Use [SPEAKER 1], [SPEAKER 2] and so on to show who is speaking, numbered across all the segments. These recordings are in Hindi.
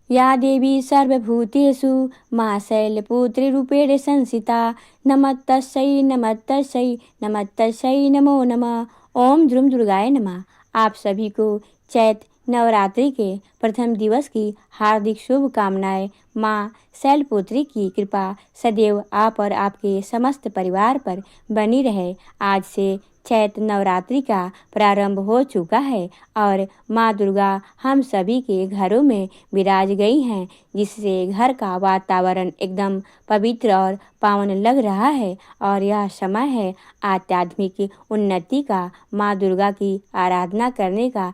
[SPEAKER 1] या देवी सर्वभूतेषु मां शैलपुत्रीरूपेण संस्थिता। नमस्तस्यै नमस्तस्यै नमस्तस्यै नमो नमः। ओम ध्रुम दुर्गाय नमः। आप सभी को चैत्र नवरात्रि के प्रथम दिवस की हार्दिक शुभकामनाएं। माँ शैलपुत्री की कृपा सदैव आप और आपके समस्त परिवार पर बनी रहे। आज से चैत्र नवरात्रि का प्रारंभ हो चुका है और माँ दुर्गा हम सभी के घरों में विराज गई हैं, जिससे घर का वातावरण एकदम पवित्र और पावन लग रहा है। और यह समय है आध्यात्मिक उन्नति का, माँ दुर्गा की आराधना करने का।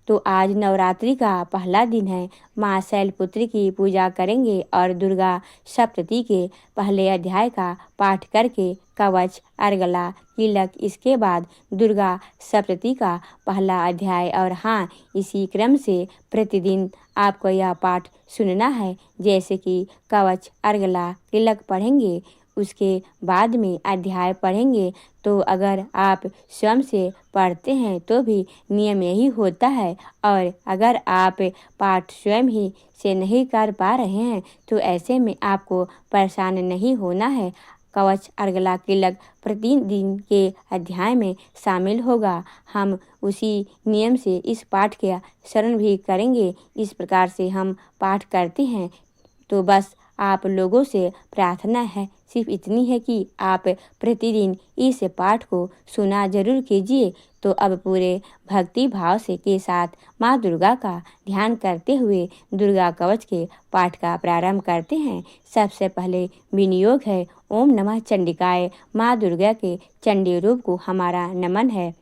[SPEAKER 1] तो आज नवरात्रि का पहला दिन है। माँ शैलपुत्री की पूजा करेंगे और दुर्गा सप्तशती के पहले अध्याय का पाठ करके कवच, अर्गला, तिलक, इसके बाद दुर्गा सप्तशती का पहला अध्याय। और हाँ, इसी क्रम से प्रतिदिन आपको यह पाठ सुनना है। जैसे कि कवच, अर्गला, तिलक पढ़ेंगे, उसके बाद में अध्याय पढ़ेंगे। तो अगर आप स्वयं से पढ़ते हैं तो भी नियम यही होता है, और अगर आप पाठ स्वयं ही से नहीं कर पा रहे हैं तो ऐसे में आपको परेशान नहीं होना है। कवच, अर्गला, तिलक प्रतिदिन के अध्याय में शामिल होगा। हम उसी नियम से इस पाठ के शरण भी करेंगे। इस प्रकार से हम पाठ करते हैं। तो बस आप लोगों से प्रार्थना है, सिर्फ इतनी है कि आप प्रतिदिन इस पाठ को सुना जरूर कीजिए। तो अब पूरे भक्ति भाव से के साथ माँ दुर्गा का ध्यान करते हुए दुर्गा कवच के पाठ का प्रारंभ करते हैं। सबसे पहले विनियोग है ओम नमः चंडिकाय। माँ दुर्गा के चंडी रूप को हमारा नमन है।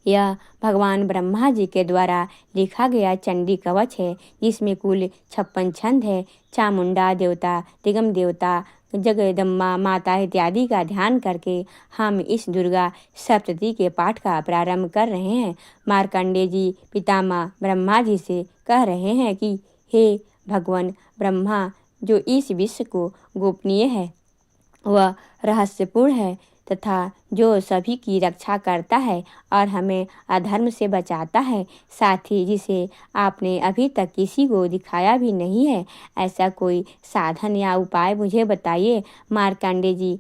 [SPEAKER 1] यह भगवान ब्रह्मा जी के द्वारा लिखा गया चंडी कवच है, जिसमें कुल 56 छंद है। चामुंडा देवता, दिगम देवता, जगदम्बा माता इत्यादि का ध्यान करके हम इस दुर्गा सप्तशती के पाठ का प्रारंभ कर रहे हैं। मार्कंडेय जी पितामह ब्रह्मा जी से कह रहे हैं कि हे भगवान ब्रह्मा, जो इस विश्व को गोपनीय है, वह रहस्यपूर्ण है तथा जो सभी की रक्षा करता है और हमें अधर्म से बचाता है, साथ ही जिसे आपने अभी तक किसी को दिखाया भी नहीं है, ऐसा कोई साधन या उपाय मुझे बताइए। मार्कंडेय जी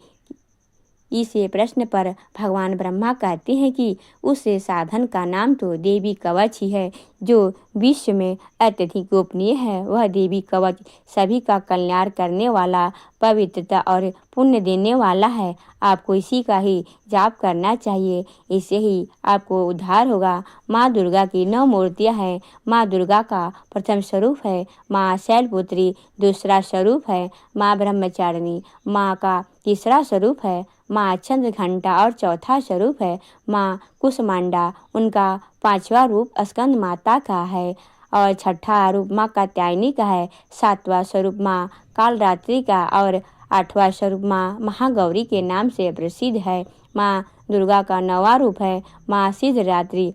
[SPEAKER 1] इस प्रश्न पर भगवान ब्रह्मा कहते हैं कि उस साधन का नाम तो देवी कवच ही है, जो विश्व में अत्यधिक गोपनीय है। वह देवी कवच सभी का कल्याण करने वाला, पवित्रता और पुण्य देने वाला है। आपको इसी का ही जाप करना चाहिए, इससे ही आपको उद्धार होगा। माँ दुर्गा की 9 मूर्तियाँ हैं। माँ दुर्गा का प्रथम स्वरूप है माँ शैलपुत्री, दूसरा स्वरूप है माँ ब्रह्मचारिणी, माँ का तीसरा स्वरूप है माँ चंद्रघंटा और चौथा स्वरूप है माँ कुसमांडा। उनका 5वां रूप स्कंद माता का है और 6ठा रूप माँ कात्यायनी का है। 7वां स्वरूप माँ कालरात्रि का और 8वां स्वरूप माँ महागौरी के नाम से प्रसिद्ध है। माँ दुर्गा का 9वां रूप है माँ सिद्धरात्रि।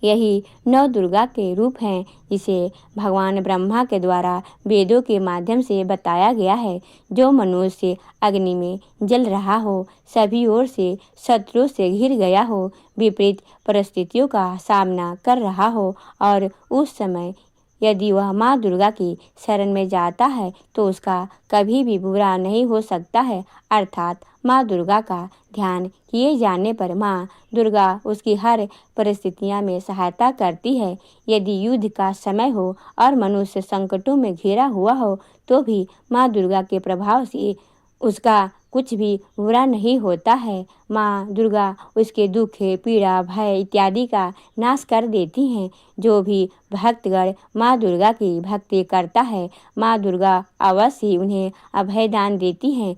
[SPEAKER 1] यही 9 दुर्गा के रूप हैं, जिसे भगवान ब्रह्मा के द्वारा वेदों के माध्यम से बताया गया है। जो मनुष्य अग्नि में जल रहा हो, सभी ओर से शत्रुओं से घिर गया हो, विपरीत परिस्थितियों का सामना कर रहा हो, और उस समय यदि वह माँ दुर्गा की शरण में जाता है तो उसका कभी भी बुरा नहीं हो सकता है। अर्थात माँ दुर्गा का ध्यान किए जाने पर माँ दुर्गा उसकी हर परिस्थितियाँ में सहायता करती है। यदि युद्ध का समय हो और मनुष्य संकटों में घिरा हुआ हो तो भी माँ दुर्गा के प्रभाव से उसका कुछ भी बुरा नहीं होता है। माँ दुर्गा उसके दुख, पीड़ा, भय इत्यादि का नाश कर देती हैं। जो भी भक्तगण माँ दुर्गा की भक्ति करता है, माँ दुर्गा अवश्य ही उन्हें अभय दान देती हैं।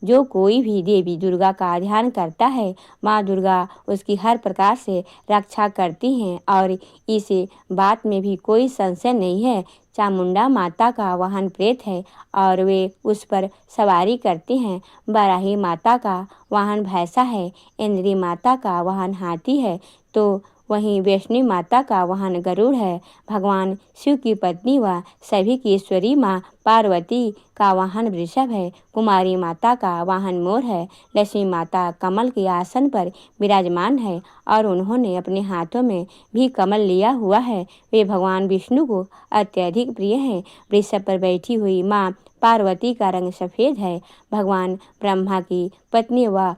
[SPEAKER 1] जो कोई भी देवी दुर्गा का ध्यान करता है, माँ दुर्गा उसकी हर प्रकार से रक्षा करती हैं, और इस बात में भी कोई संशय नहीं है। चामुंडा माता का वाहन प्रेत है और वे उस पर सवारी करते हैं। बाराही माता का वाहन भैंसा है, इंद्री माता का वाहन हाथी है। तो वहीं वैष्णवी माता का वाहन गरुड़ है। भगवान शिव की पत्नी व सभी की ईश्वरी माँ पार्वती का वाहन वृषभ है। कुमारी माता का वाहन मोर है। लक्ष्मी माता कमल के आसन पर विराजमान है और उन्होंने अपने हाथों में भी कमल लिया हुआ है। वे भगवान विष्णु को अत्यधिक प्रिय हैं। वृषभ पर बैठी हुई माँ पार्वती का रंग सफ़ेद है। भगवान ब्रह्मा की पत्नी व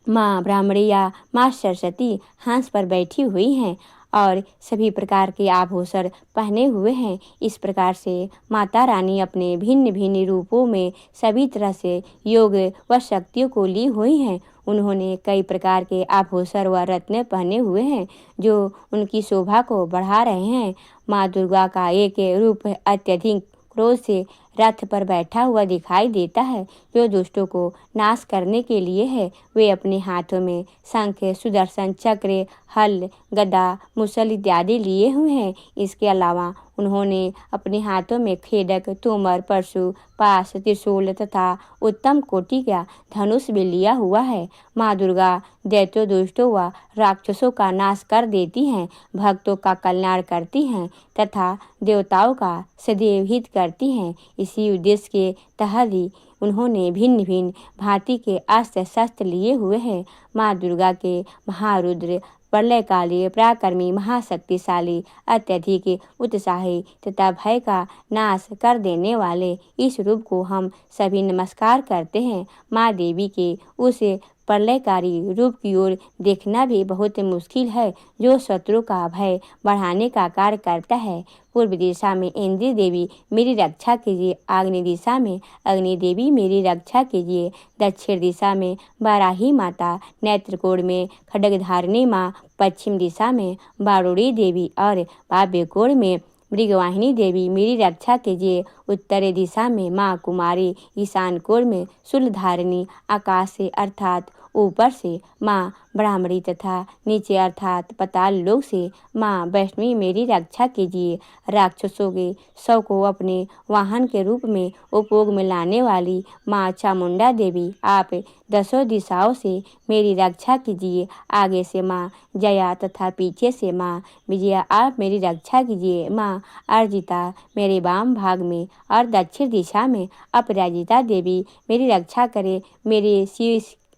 [SPEAKER 1] माँ ब्राह्मणी या माँ सरस्वती हंस पर बैठी हुई हैं और सभी प्रकार के आभूषण पहने हुए हैं। इस प्रकार से माता रानी अपने भिन्न भिन्न रूपों में सभी तरह से योग व शक्तियों को ली हुई हैं। उन्होंने कई प्रकार के आभूषण व रत्न पहने हुए हैं जो उनकी शोभा को बढ़ा रहे हैं। माँ दुर्गा का एक रूप अत्यधिक क्रोध से रथ पर बैठा हुआ दिखाई देता है जो दुष्टों को नाश करने के लिए है। वे अपने हाथों में शंख, सुदर्शन चक्र, हल, गदा, मुसल इत्यादि लिए हुए हैं। इसके अलावा उन्होंने अपने हाथों में खेडक, तोमर, परशु, पाश, त्रिशूल तथा उत्तम कोटि का धनुष भी लिया हुआ है। माँ दुर्गा दैत्यों, दुष्टों व राक्षसों का नाश कर देती हैं, भक्तों का कल्याण करती हैं तथा देवताओं का सदैव हित करती हैं। इसी उद्देश्य के तहत ही उन्होंने भिन्न भिन्न भांति के अस्त्र शस्त्र लिए हुए हैं। माँ दुर्गा के महारुद्र प्रलयकाली पराक्रमी महाशक्तिशाली अत्यधिक उत्साही तथा भय का नाश कर देने वाले इस रूप को हम सभी नमस्कार करते हैं। माँ देवी के उस प्रलयकारी रूप की ओर देखना भी बहुत मुश्किल है जो शत्रु का भय बढ़ाने का कार्य करता है। पूर्व दिशा में इंद्र देवी मेरी रक्षा कीजिए, आग्नेय दिशा में अग्नि देवी मेरी रक्षा कीजिए, दक्षिण दिशा में वाराही माता, नेत्रकोण में खड्गधारिणी माँ, पश्चिम दिशा में बारुणी देवी और वायव्य कोण में मृगवाहिनी देवी मेरी रक्षा कीजिए, उत्तरी दिशा में माँ कुमारी, ईशान कोण में शूलधारिणी, आकाश से अर्थात ऊपर से माँ ब्राह्मणी तथा नीचे अर्थात पाताल लोक से माँ वैष्णवी मेरी रक्षा कीजिए। राक्षसों के शव को अपने वाहन के रूप में उपयोग में लाने वाली माँ चामुंडा देवी आप दसों दिशाओं से मेरी रक्षा कीजिए। आगे से माँ जया तथा पीछे से माँ विजया आप मेरी रक्षा कीजिए। माँ अर्जिता मेरे वाम भाग में और दक्षिण दिशा में अपराजिता देवी मेरी रक्षा करे। मेरे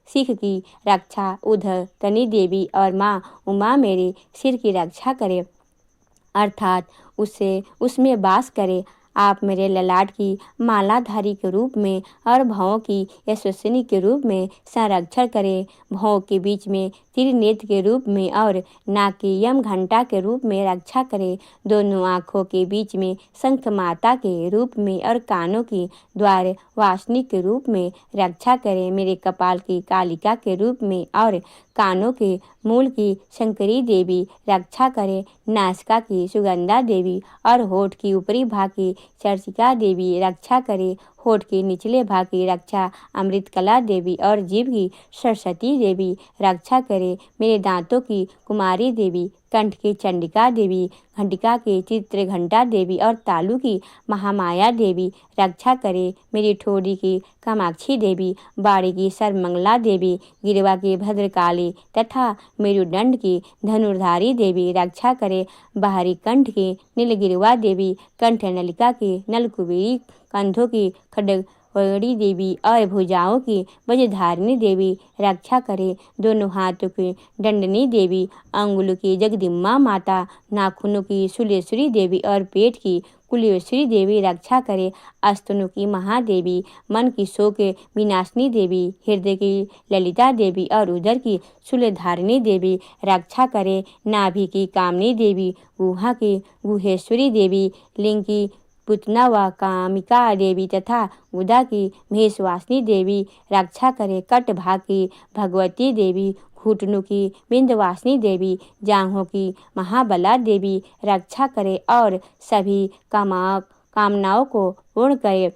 [SPEAKER 1] सिख की रक्षा उधर तनी देवी और माँ उमा मेरे सिर की रक्षा करे अर्थात उसमें वास करे। आप मेरे ललाट की मालाधारी के रूप में और भौं की यशस्विनी के रूप में संरक्षण करें। भौं के बीच में त्रिनेत्र के रूप में और नाक की यम घंटा के रूप में रक्षा करें। दोनों आँखों के बीच में शंख माता के रूप में और कानों की द्वार वासनी के रूप में रक्षा करें। मेरे कपाल की कालिका के रूप में और कानों के मूल की शंकरी देवी रक्षा करे। नासिका की सुगंधा देवी और होठ की ऊपरी भाग की चर्चिका देवी रक्षा करे। होठ के निचले भाग की रक्षा अमृतकला देवी और जीभ की सरस्वती देवी रक्षा करे। मेरे दांतों की कुमारी देवी, कंठ की चंडिका देवी, घंटिका की चित्रघंटा देवी और तालु की महामाया देवी रक्षा करे। मेरी ठोड़ी की कामाक्षी देवी, बाड़ी की सर्वमंगला देवी, गिरवा की भद्रकाली तथा मेरुदंड की धनुर्धारी देवी रक्षा करे। बाहरी कंठ की नीलगिरवा देवी, कंठ नलिका की नलकुबेरी, कंधों की खड्गवड़ी देवी और भुजाओं की वज्रधारिणी देवी रक्षा करे। दोनों हाथों की दंडनी देवी, अंगुलों की जगदम्बा माता, नाखूनों की शूलेश्वरी देवी और पेट की कुलेश्वरी देवी रक्षा करे। स्तनों की महादेवी, मन की शोक विनाशिनी देवी, हृदय की ललिता देवी और उदर की शूलधारिणी देवी रक्षा करे। नाभि की कामनी देवी, गुहा की गुहेश्वरी देवी, लिंग की पुतना व कामिका देवी तथा गुदा की महेशवासिनी देवी रक्षा करे। कट भाग की भगवती देवी, घुटनों की विंध्यवासिनी देवी, जांघों की महाबला देवी रक्षा करे और सभी कामनाओं को पूर्ण करे।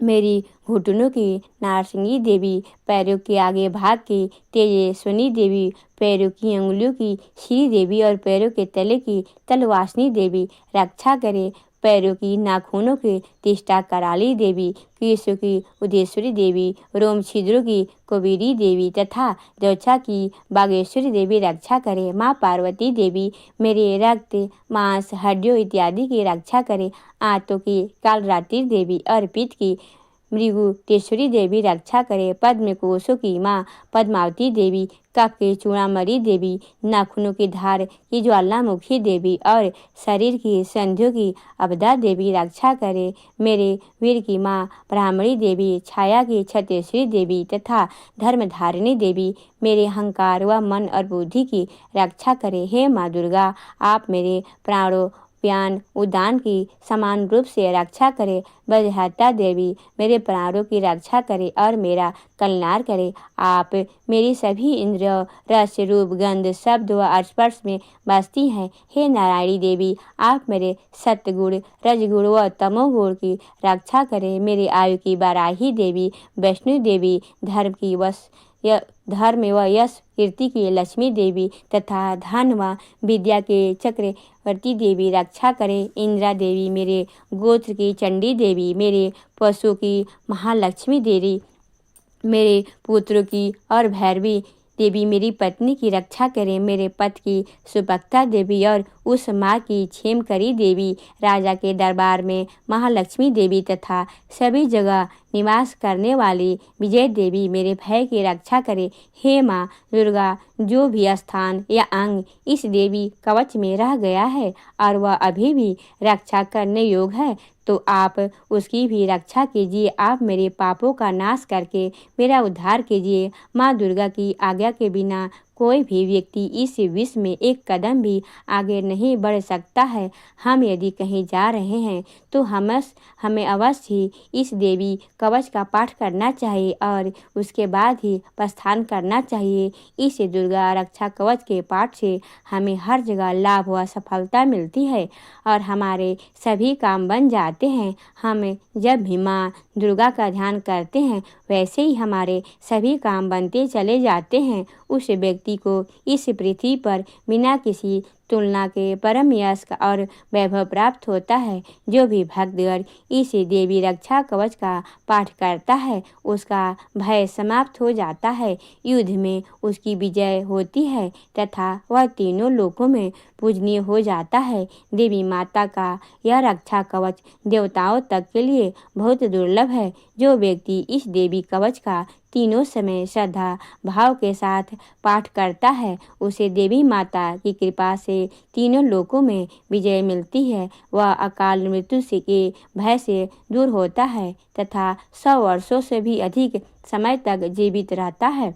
[SPEAKER 1] मेरी घुटनों की नारसिंगी देवी, पैरों के आगे भाग की तेजस्विनी देवी, पैरों की अंगुलियों की श्री देवी और पैरों के तले की तलवासिनी देवी रक्षा करे। पैरों की नाखूनों की तिष्ठा कराली देवी, केशों की उदेश्वरी देवी, रोम छिद्रों की कुबेरी देवी तथा त्वचा की बागेश्वरी देवी रक्षा करे। माँ पार्वती देवी मेरे रक्त, मांस, हड्डियों इत्यादि की रक्षा करे। आंतों की कालरात्रि देवी और पित्त की मृगुटेश्वरी देवी रक्षा करे। पद्म कोशों की माँ पद्मावती देवी, कफ की चूड़ामणि देवी, नाखूनों की धार की ज्वालामुखी देवी और शरीर की संधियों की अबदा देवी रक्षा करे। मेरे वीर की माँ ब्राह्मणी देवी, छाया की छत्तेश्वरी देवी तथा धर्मधारिणी देवी मेरे अहंकार व मन और बुद्धि की रक्षा करे। हे माँ दुर्गा, आप मेरे प्राणों प्यान उदान की समान रूप से रक्षा करे। बजहत्ता देवी मेरे प्राणों की रक्षा करे और मेरा कल्याण करे। आप मेरी सभी इंद्रियों, रस, रूप, गंध, शब्द व स्पर्श में बसती हैं। हे नारायणी देवी, आप मेरे सत्गुण, रजगुण व तमोगुण की रक्षा करें। मेरे आयु की बाराही देवी वैष्णो देवी, धर्म व यश कीर्ति की लक्ष्मी देवी तथा धन व विद्या के चक्रवर्ती देवी रक्षा करे। इंदिरा देवी मेरे गोत्र की चंडी देवी, मेरे पशु की महालक्ष्मी देवी, मेरे पुत्रों की और भैरवी देवी मेरी पत्नी की रक्षा करें। मेरे पति की सुपक्ता देवी और उस माँ की क्षेमकरी देवी, राजा के दरबार में महालक्ष्मी देवी तथा सभी जगह निवास करने वाली विजय देवी मेरे भय की रक्षा करे। हे माँ दुर्गा, जो भी स्थान या अंग इस देवी कवच में रह गया है और वह अभी भी रक्षा करने योग्य है, तो आप उसकी भी रक्षा कीजिए। आप मेरे पापों का नाश करके मेरा उद्धार कीजिए। माँ दुर्गा की आज्ञा के बिना कोई भी व्यक्ति इस विश्व में एक कदम भी आगे नहीं बढ़ सकता है। हम यदि कहीं जा रहे हैं तो हमें अवश्य ही इस देवी कवच का पाठ करना चाहिए और उसके बाद ही प्रस्थान करना चाहिए। इस दुर्गा रक्षा कवच के पाठ से हमें हर जगह लाभ व सफलता मिलती है और हमारे सभी काम बन जाते हैं। हम जब भी माँ दुर्गा का ध्यान करते हैं वैसे ही हमारे सभी काम बनते चले जाते हैं। उस व्यक्ति को इस पृथ्वी पर बिना किसी तुलना के परम यश और वैभव प्राप्त होता है। जो भी भक्तगण इस देवी रक्षा कवच का पाठ करता है उसका भय समाप्त हो जाता है, युद्ध में उसकी विजय होती है तथा वह तीनों लोकों में पूजनीय हो जाता है। देवी माता का यह रक्षा कवच देवताओं तक के लिए बहुत दुर्लभ है। जो व्यक्ति इस देवी कवच का तीनों समय श्रद्धा भाव के साथ पाठ करता है उसे देवी माता की कृपा से तीनों लोकों में विजय मिलती है। वह अकाल मृत्यु से के भय से दूर होता है तथा 100 वर्षों से भी अधिक समय तक जीवित रहता है।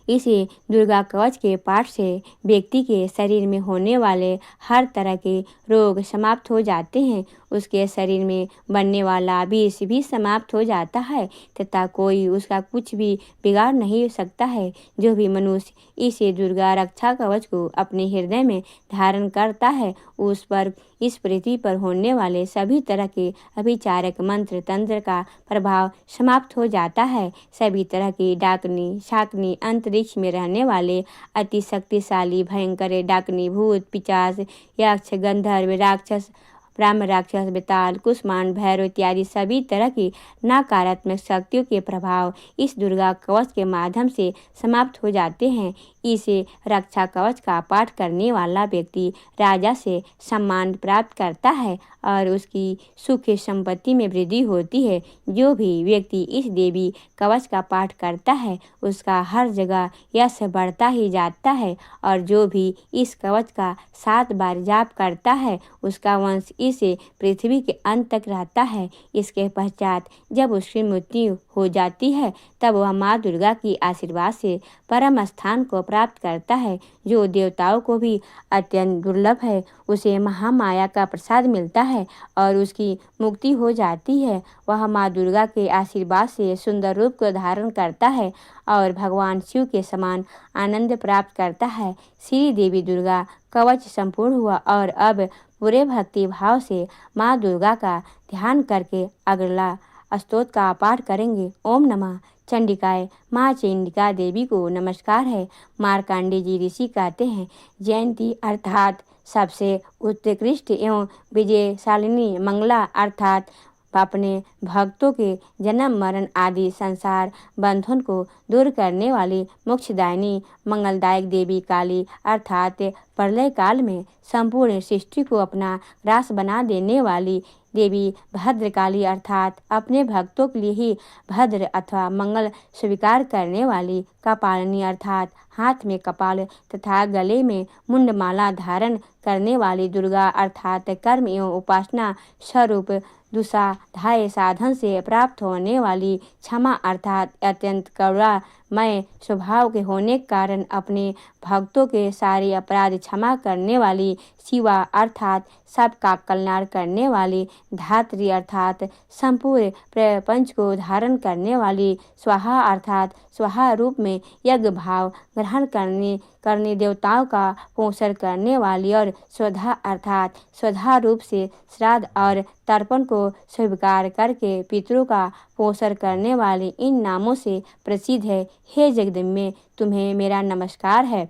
[SPEAKER 1] इसी दुर्गा कवच के पाठ से व्यक्ति के शरीर में होने वाले हर तरह के रोग समाप्त हो जाते हैं। उसके शरीर में बनने वाला विष भी समाप्त हो जाता है तथा कोई उसका कुछ भी बिगाड़ नहीं सकता है। जो भी मनुष्य इस दुर्गा रक्षा कवच को अपने हृदय में धारण करता है उस पर इस पृथ्वी पर होने वाले सभी तरह के अभिचारक मंत्र तंत्र का प्रभाव समाप्त हो जाता है। सभी तरह की डाकनी शाकनी अंतरिक्ष में रहने वाले अति शक्तिशाली भयंकर डाकनी भूत पिशाच यक्ष गंधर्व राक्षस ब्रह्म राक्षस बेताल कुष्मांड भैरव इत्यादि सभी तरह की नकारात्मक शक्तियों के प्रभाव इस दुर्गा कवच के माध्यम से समाप्त हो जाते हैं। इसे रक्षा कवच का पाठ करने वाला व्यक्ति राजा से सम्मान प्राप्त करता है और उसकी सुख संपत्ति में वृद्धि होती है। जो भी व्यक्ति इस देवी कवच का पाठ करता है उसका हर जगह यश बढ़ता ही जाता है और जो भी इस कवच का 7 बार जाप करता है उसका वंश इस पृथ्वी के अंत तक रहता है। इसके पश्चात जब उसकी मृत्यु हो जाती है तब वह माँ दुर्गा की आशीर्वाद से परम स्थान को प्राप्त करता है। जो देवताओं को भी अत्यंत दुर्लभ है उसे महामाया का प्रसाद मिलता है और उसकी मुक्ति हो जाती है। वह माँ दुर्गा के आशीर्वाद से सुंदर रूप को धारण करता है और भगवान शिव के समान आनंद प्राप्त करता है। श्री देवी दुर्गा कवच संपूर्ण हुआ और अब पूरे भक्ति भाव से माँ दुर्गा का ध्यान करके अगला स्तोत्र का पाठ करेंगे। ओम नमः चंडिकाएँ माँ चंडिका देवी को नमस्कार है। मार्कंडेय जी ऋषि कहते हैं, जयंती अर्थात सबसे उत्कृष्ट एवं विजयशालिनी, मंगला अर्थात अपने भक्तों के जन्म मरण आदि संसार बंधन को दूर करने वाली, मोक्षदायिनी मंगलदायक देवी काली अर्थात प्रलय काल में संपूर्ण सृष्टि को अपना ग्रास बना देने वाली देवी भद्रकाली अर्थात अपने भक्तों के लिए ही भद्र अथवा मंगल स्वीकार करने वाली, कपालिनी अर्थात हाथ में कपाल तथा गले में मुंडमाला धारण करने वाली, दुर्गा अर्थात कर्म एवं उपासना स्वरूप दुसाध्याय साधन से प्राप्त होने वाली, क्षमा अर्थात अत्यंत करुणामय स्वभाव के होने के कारण अपने भक्तों के सारे अपराध क्षमा करने वाली, शिवा अर्थात सबका कल्याण करने वाली, धात्री अर्थात संपूर्ण प्रपंच को धारण करने वाली, स्वाहा अर्थात स्वाहा रूप में यज्ञ भाव ग्रहण करने देवताओं का पोषण करने वाली, और स्वधा अर्थात स्वधा रूप से श्राद्ध और तर्पण को स्वीकार करके पितरों का पोषण करने वाली इन नामों से प्रसिद्ध है। हे जगदम्बे, तुम्हें मेरा नमस्कार है।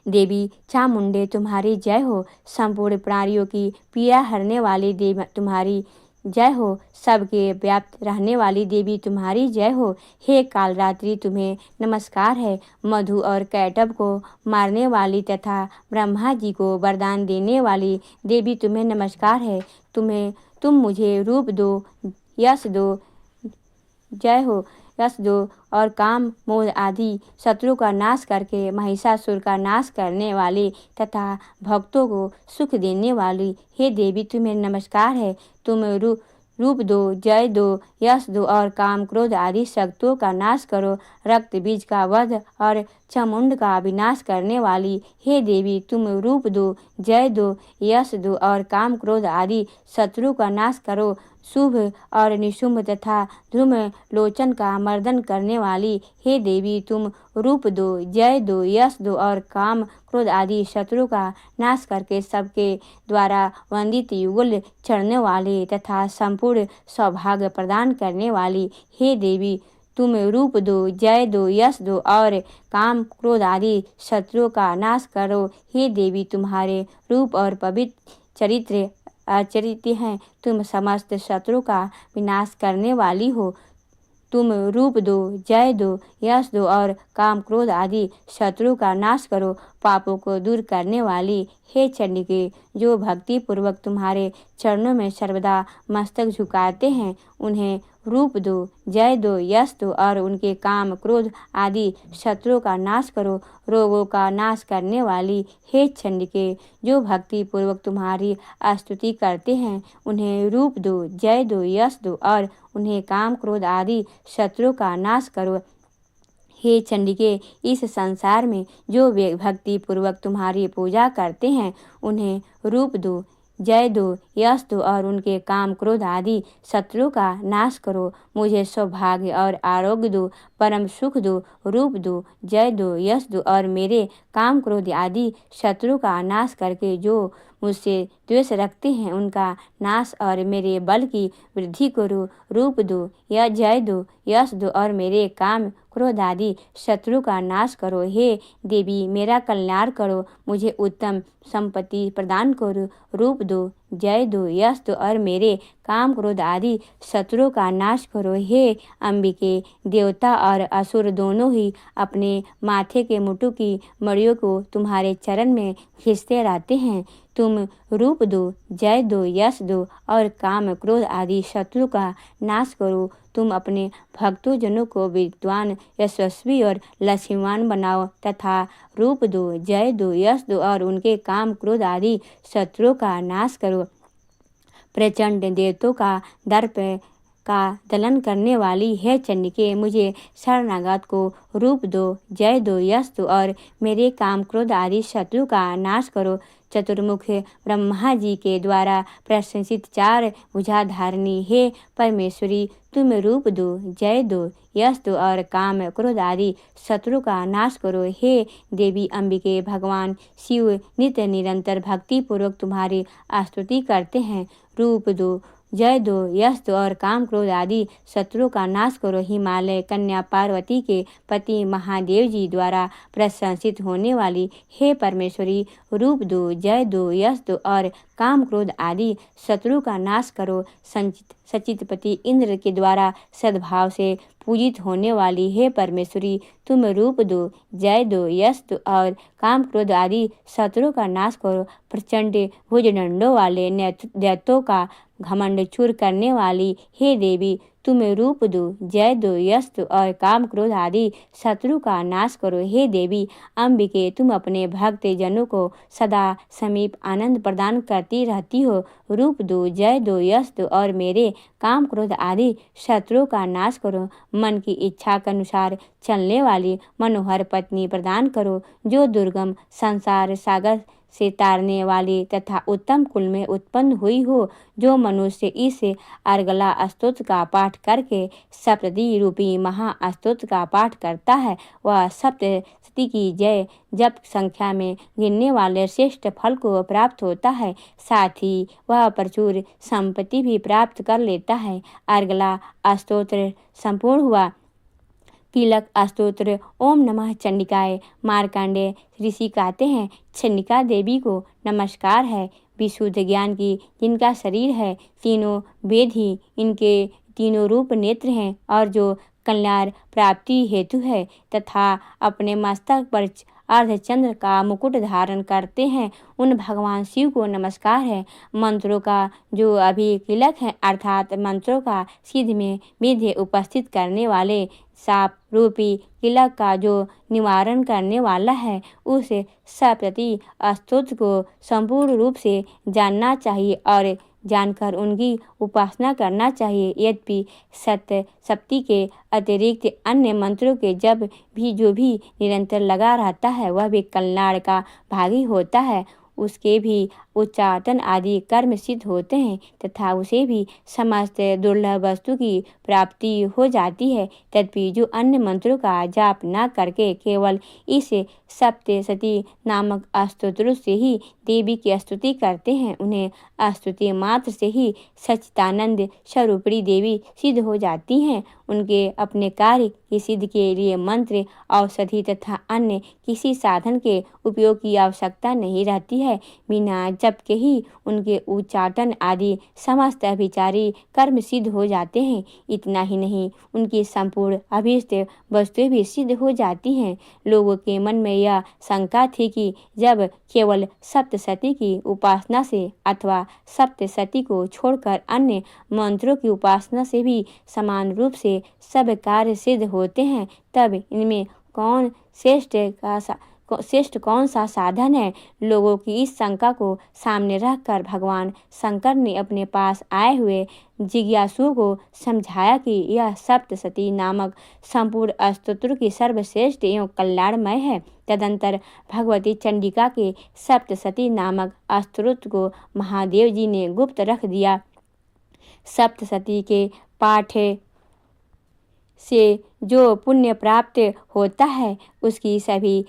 [SPEAKER 1] देवी चामुंडे तुम्हारी जय हो। संपूर्ण प्राणियों की पीड़ा हरने वाली देवी तुम्हारी जय हो। सबके व्याप्त रहने वाली देवी तुम्हारी जय हो। हे कालरात्रि, तुम्हें नमस्कार है। मधु और कैटभ को मारने वाली तथा ब्रह्मा जी को वरदान देने वाली देवी तुम्हें नमस्कार है। तुम मुझे रूप दो, यश दो, जय हो, यश दो और काम मोह आदि शत्रु का नाश करके महिषासुर का नाश करने वाली तथा भक्तों को सुख देने वाली हे देवी तुम्हें नमस्कार है। तुम रूप दो, जय दो, यश दो और काम क्रोध आदि शक्तियों का नाश करो, रक्त बीज का वध और चामुंड का विनाश करने वाली हे देवी तुम रूप दो, जय दो, यश दो और काम क्रोध आदि शत्रु का नाश करो, शुभ और निशुंभ तथा ध्रुम लोचन का मर्दन करने वाली हे देवी तुम रूप दो, जय दो, यश दो और काम क्रोध आदि शत्रु का नाश करके सबके द्वारा वंदित युगल चढ़ने वाले तथा संपूर्ण सौभाग्य प्रदान करने वाली हे देवी तुम रूप दो, जय दो, यश दो और काम क्रोध आदि शत्रुओं का नाश करो हे देवी तुम्हारे रूप और पवित्र चरित्र आचरित हैं। तुम समस्त शत्रु का विनाश करने वाली हो। तुम रूप दो, जय दो, यश दो और काम क्रोध आदि शत्रु का नाश करो, पापों को दूर करने वाली हे चंडिके, जो भक्ति पूर्वक तुम्हारे चरणों में सर्वदा मस्तक झुकाते हैं उन्हें रूप दो, जय दो, यश दो और उनके काम क्रोध आदि शत्रुओं का नाश करो, रोगों का नाश करने वाली हे चंडिके, जो भक्ति पूर्वक तुम्हारी स्तुति करते हैं उन्हें रूप दो, जय दो, यश दो और उन्हें काम क्रोध आदि शत्रुओं का नाश करो। हे चंडिके, इस संसार में जो वे भक्ति पूर्वक तुम्हारी पूजा करते हैं उन्हें रूप दो, जय दो, यश दो और उनके काम क्रोध आदि शत्रुओं का नाश करो। मुझे सौभाग्य और आरोग्य दो, परम सुख दो, रूप दो, जय दो, यश दो और मेरे काम क्रोध आदि शत्रुओं का नाश करके जो मुझसे द्वेष रखते हैं उनका नाश और मेरे बल की वृद्धि करो। रूप दो, या जय दो, यश दो और मेरे काम क्रोध आदि शत्रु का नाश करो। हे देवी, मेरा कल्याण करो, मुझे उत्तम संपत्ति प्रदान करो। रूप दो, जय दो, यश दो और मेरे काम क्रोध आदि शत्रुओं का नाश करो। हे अंबिके, देवता और असुर दोनों ही अपने माथे के मुटु की मड़ियों को तुम्हारे चरण में खींचते रहते हैं। तुम रूप दो, जय दो, यश दो और काम क्रोध आदि शत्रु का नाश करो। तुम अपने भक्तों जनों को विद्वान, यशस्वी और लक्ष्मीवान बनाओ तथा रूप दो, जय दो, यश दो और उनके काम क्रोध आदि शत्रुओं का नाश करो। प्रचंड देवताओं का दर्प का दलन करने वाली है चंडिके, मुझे शरणागत को रूप दो, जय दो, यश दो और मेरे काम क्रोध आदि शत्रु का नाश करो। चतुर्मुख ब्रह्मा जी के द्वारा प्रशंसित चार भुजाधारिणी हे परमेश्वरी, तुम रूप दो, जय दो, यश दो और काम क्रोध आदि शत्रु का नाश करो। हे देवी अंबिके, भगवान शिव नित्य निरंतर भक्ति पूर्वक तुम्हारी स्तुति करते हैं। रूप दो, जय दो, यश दो और काम क्रोध आदि शत्रुओं का नाश करो। हिमालय कन्या पार्वती के पति महादेव जी द्वारा प्रशंसित होने वाली हे परमेश्वरी, रूप दो, जय दो, यश दो और काम क्रोध आदि शत्रु का नाश करो। सचितपति इंद्र के द्वारा सद्भाव से पूजित होने वाली हे परमेश्वरी, तुम रूप दो, जय दो, यश दो और काम क्रोध आदि शत्रु का नाश करो। प्रचंड भुजदंडों वाले दैत्यों का घमंड चूर करने वाली हे देवी, तुम रूप दो, जय दो, यश दो और काम क्रोध आदि शत्रु का नाश करो। हे देवी अम्बिके, तुम अपने भक्त जनों को सदा समीप आनंद प्रदान करती रहती हो। रूप दो, जय दो, यश दो और मेरे काम क्रोध आदि शत्रुओं का नाश करो। मन की इच्छा के अनुसार चलने वाली मनोहर पत्नी प्रदान करो, जो दुर्गम संसार सागर से तारने वाली तथा उत्तम कुल में उत्पन्न हुई हो। जो मनुष्य इस अर्गला स्तोत्र का पाठ करके सप्तदी रूपी महास्तोत्र का पाठ करता है, वह सप्तशती की जय जप संख्या में गिनने वाले श्रेष्ठ फल को प्राप्त होता है। साथ ही वह प्रचुर संपत्ति भी प्राप्त कर लेता है। अर्गला स्तोत्र संपूर्ण हुआ। कीलक स्तोत्र। ओम नमः चंडिकाय। मार्कंडेय ऋषि कहते हैं, चंडिका देवी को नमस्कार है, विशुद्ध ज्ञान की जिनका शरीर है, तीनों वेद ही इनके तीनों रूप नेत्र हैं और जो कल्याण प्राप्ति हेतु है तथा अपने मस्तक पर अर्धचंद्र का मुकुट धारण करते हैं, उन भगवान शिव को नमस्कार है। मंत्रों का जो अभिकीलक है, अर्थात मंत्रों का सिद्ध में विधि उपस्थित करने वाले साप रूपी किलक का जो निवारण करने वाला है, उस सप्तशती स्तोत्र को संपूर्ण रूप से जानना चाहिए और जानकर उनकी उपासना करना चाहिए। यद्यपि सप्तशती के अतिरिक्त अन्य मंत्रों के जप भी जो भी निरंतर लगा रहता है, वह भी कल्याण का भागी होता है। उसके भी उच्चाटन आदि कर्म सिद्ध होते हैं तथा उसे भी समस्त दुर्लभ वस्तु की प्राप्ति हो जाती है। तथापि जो अन्य मंत्रों का जाप न करके केवल इस सप्तशती नामक स्तोत्र से ही देवी की स्तुति करते हैं, उन्हें स्तुति मात्र से ही सच्चिदानंद स्वरूपिणी देवी सिद्ध हो जाती हैं। उनके अपने कार्य की सिद्धि के लिए मंत्र, औषधि तथा अन्य किसी साधन के उपयोग की आवश्यकता नहीं रहती है। बिना जप के ही उनके उच्चाटन आदि समस्त अभिचारी कर्म सिद्ध हो जाते हैं। इतना ही नहीं, उनकी संपूर्ण अभीष्ट वस्तुएं भी सिद्ध हो जाती हैं। लोगों के मन में यह शंका थी कि जब केवल सप्तशती की उपासना से अथवा सप्तशती को छोड़कर अन्य मंत्रों की उपासना से भी समान रूप से सब कार्य सिद्ध होते हैं, तब इनमें श्रेष्ठ कौन सा साधन है। लोगों की इस शंका को सामने रखकर भगवान शंकर ने अपने पास आए हुए जिज्ञासुओं को समझाया कि यह सप्तशती नामक संपूर्ण स्तोत्र की सर्वश्रेष्ठ एवं कल्याणमय है। तदंतर भगवती चंडिका के सप्तशती नामक स्तोत्र को महादेव जी ने गुप्त रख दिया। सप्तशती के पाठ से जो पुण्य प्राप्त होता है, उसकी कभी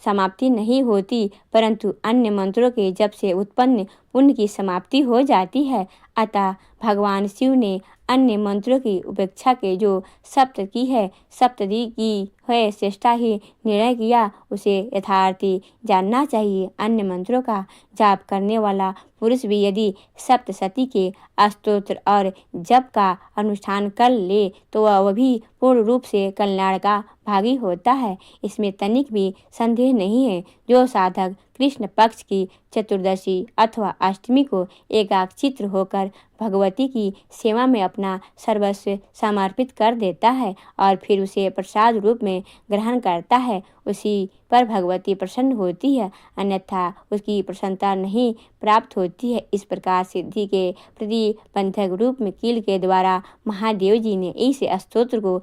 [SPEAKER 1] समाप्ति नहीं होती, परंतु अन्य मंत्रों के जप से उत्पन्न पुण्य की समाप्ति हो जाती है। अतः भगवान शिव ने अन्य मंत्रों की उपेक्षा के जो सप्तशती की है श्रेष्ठा ही निर्णय किया, उसे यथार्थी जानना चाहिए। अन्य मंत्रों का जाप करने वाला पुरुष भी यदि सप्तशती के स्तोत्र और जप का अनुष्ठान कर ले, तो वह भी पूर्ण रूप से कल्याण का भागी होता है। इसमें तनिक भी संदेह नहीं है। जो साधक कृष्ण पक्ष की चतुर्दशी अथवा अष्टमी को एकाग्रचित्त होकर भगवती की सेवा में अपना सर्वस्व समर्पित कर देता है और फिर उसे प्रसाद रूप में ग्रहण करता है, उसी पर भगवती प्रसन्न होती है, अन्यथा उसकी प्रसन्नता नहीं प्राप्त होती है। इस प्रकार सिद्धि के प्रतिबंधक रूप में कील के द्वारा महादेव जी ने इस स्तोत्र को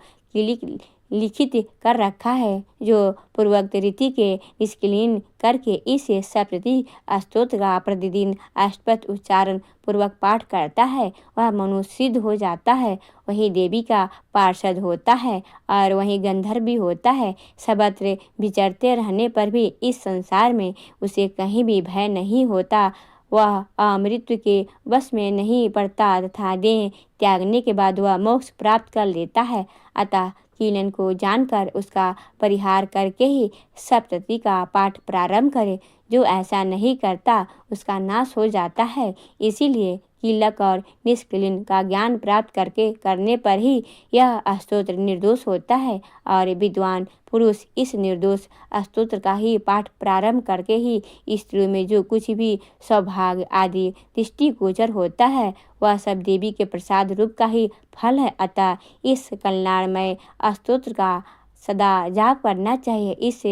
[SPEAKER 1] लिखित कर रखा है, जो पूर्वोक्त रीति के निष्क्रियन करके इस सप्तशती स्तोत्र का प्रतिदिन अष्टपद उच्चारण पूर्वक पाठ करता है, वह मनुष्य सिद्ध हो जाता है, वही देवी का पार्षद होता है और वही गंधर्व भी होता है। सर्वत्र विचरते रहने पर भी इस संसार में उसे कहीं भी भय नहीं होता। वह अमृत्यु के वश में नहीं पड़ता तथा देह त्यागने के बाद वह मोक्ष प्राप्त कर लेता है। अतः कीलन को जानकर उसका परिहार करके ही सप्तती का पाठ प्रारंभ करे। जो ऐसा नहीं करता उसका नाश हो जाता है। इसीलिए कीलक और निष्क्रियन का ज्ञान प्राप्त करने पर ही यह स्तोत्र निर्दोष होता है और विद्वान पुरुष इस निर्दोष स्तोत्र का ही पाठ प्रारंभ करके ही स्त्रियों में जो कुछ भी सौभाग्य आदि दृष्टिगोचर होता है वह सब देवी के प्रसाद रूप का ही फल है। अतः इस कल्याणमय स्तोत्र का सदा जाप करना चाहिए। इस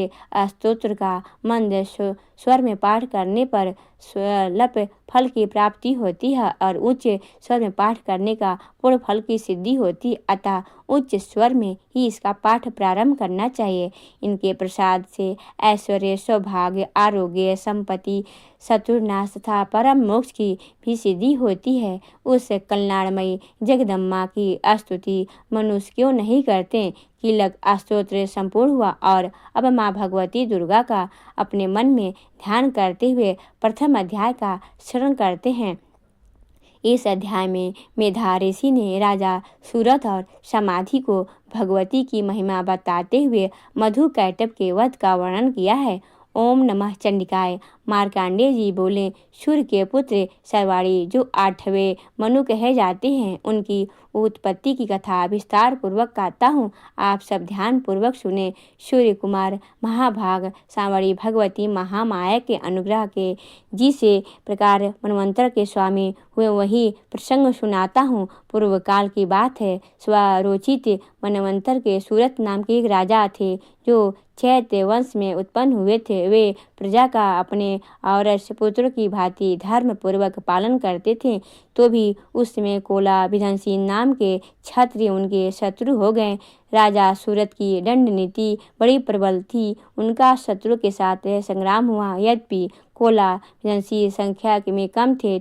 [SPEAKER 1] स्तोत्र का मंद स्वर में पाठ करने पर स्वल्प फल की प्राप्ति होती है और उच्च स्वर में पाठ करने का पूर्ण फल की सिद्धि होती है। अतः उच्च स्वर में ही इसका पाठ प्रारंभ करना चाहिए। इनके प्रसाद से ऐश्वर्य, सौभाग्य, आरोग्य, संपत्ति, शत्रुनाश तथा परम मोक्ष की भी सिद्धि होती है। उस कल्याणमयी जगदम्मा की स्तुति मनुष्य क्यों नहीं करते। कीलक स्तोत्र संपूर्ण हुआ और अब माँ भगवती दुर्गा का अपने मन में ध्यान करते हुए प्रथम अध्याय का श्रवण करते हैं। इस अध्याय में मेधा ऋषि ने राजा सूरत और समाधि को भगवती की महिमा बताते हुए मधु कैटभ के वध का वर्णन किया है। ओम नमः चंडिकाय। मार्कंडेय जी बोले, सूर्य के पुत्र सर्वाणी जो 8वें मनु कहे जाते हैं उनकी उत्पत्ति की कथा विस्तार पूर्वक कहता हूँ, आप सब ध्यान पूर्वक सुने। सूर्य कुमार महाभाग सांवरी भगवती महामाया के अनुग्रह के जिसे प्रकार मनवंतर के स्वामी हुए वही प्रसंग सुनाता हूँ। पूर्व काल की बात है। स्वरोचित मनवंतर के सूरत नाम के एक राजा थे जो चैत्य वंश में उत्पन्न हुए थे। वे प्रजा का अपने और पुत्रों की भांति धर्म पूर्वक पालन करते थे। तो भी उस समय कोला विधंसी नाम के क्षत्रिय उनके शत्रु हो गए। राजा सूरत की दंड नीति बड़ी प्रबल थी। उनका शत्रु के साथ संग्राम हुआ। यद्यपि कोला विधंसी संख्या में कम थे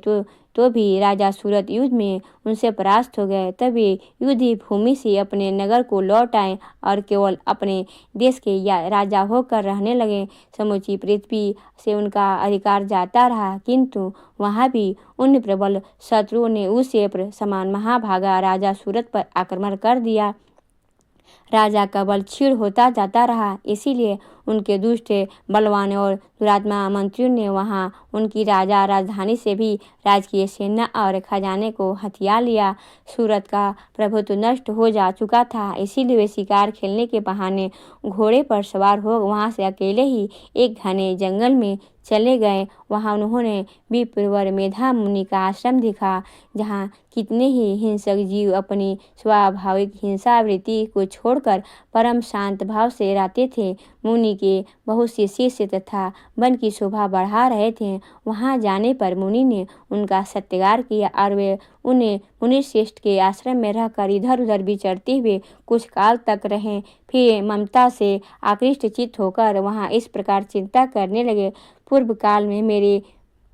[SPEAKER 1] तो भी राजा सूरत युद्ध में उनसे परास्त हो गए। तब वे युद्ध भूमि से अपने नगर को लौट आए और केवल अपने देश के राजा होकर रहने लगे। समूची पृथ्वी से उनका अधिकार जाता रहा, किंतु वहाँ भी उन प्रबल शत्रुओं ने उसे समान महाभागा राजा सूरत पर आक्रमण कर दिया। राजा का बल क्षीण होता जाता रहा। इसीलिए उनके दुष्ट बलवान और दुरात्मा मंत्रियों ने वहां उनकी राजा राजधानी से भी राजकीय सेना और खजाने को हथिया लिया। सूरत का प्रभुत्व नष्ट हो जा चुका था। इसीलिए वे शिकार खेलने के बहाने घोड़े पर सवार हो वहां से अकेले ही एक घने जंगल में चले गए। वहां उन्होंने विप्रवर मेधा मुनि का आश्रम देखा, जहां कितने ही हिंसक जीव अपनी स्वाभाविक हिंसावृत्ति को छोड़कर परम शांत भाव से रहते थे। मुनि के बहुत से शिष्य तथा वन की शोभा बढ़ा रहे थे। वहां जाने पर मुनि ने उनका सत्कार किया और वे उन्हें मुनि श्रेष्ठ के आश्रम में रहकर इधर उधर विचरते हुए कुछ काल तक रहे। फिर ममता से आकृष्ट चित्त होकर वहां इस प्रकार चिंता करने लगे, पूर्व काल में मेरे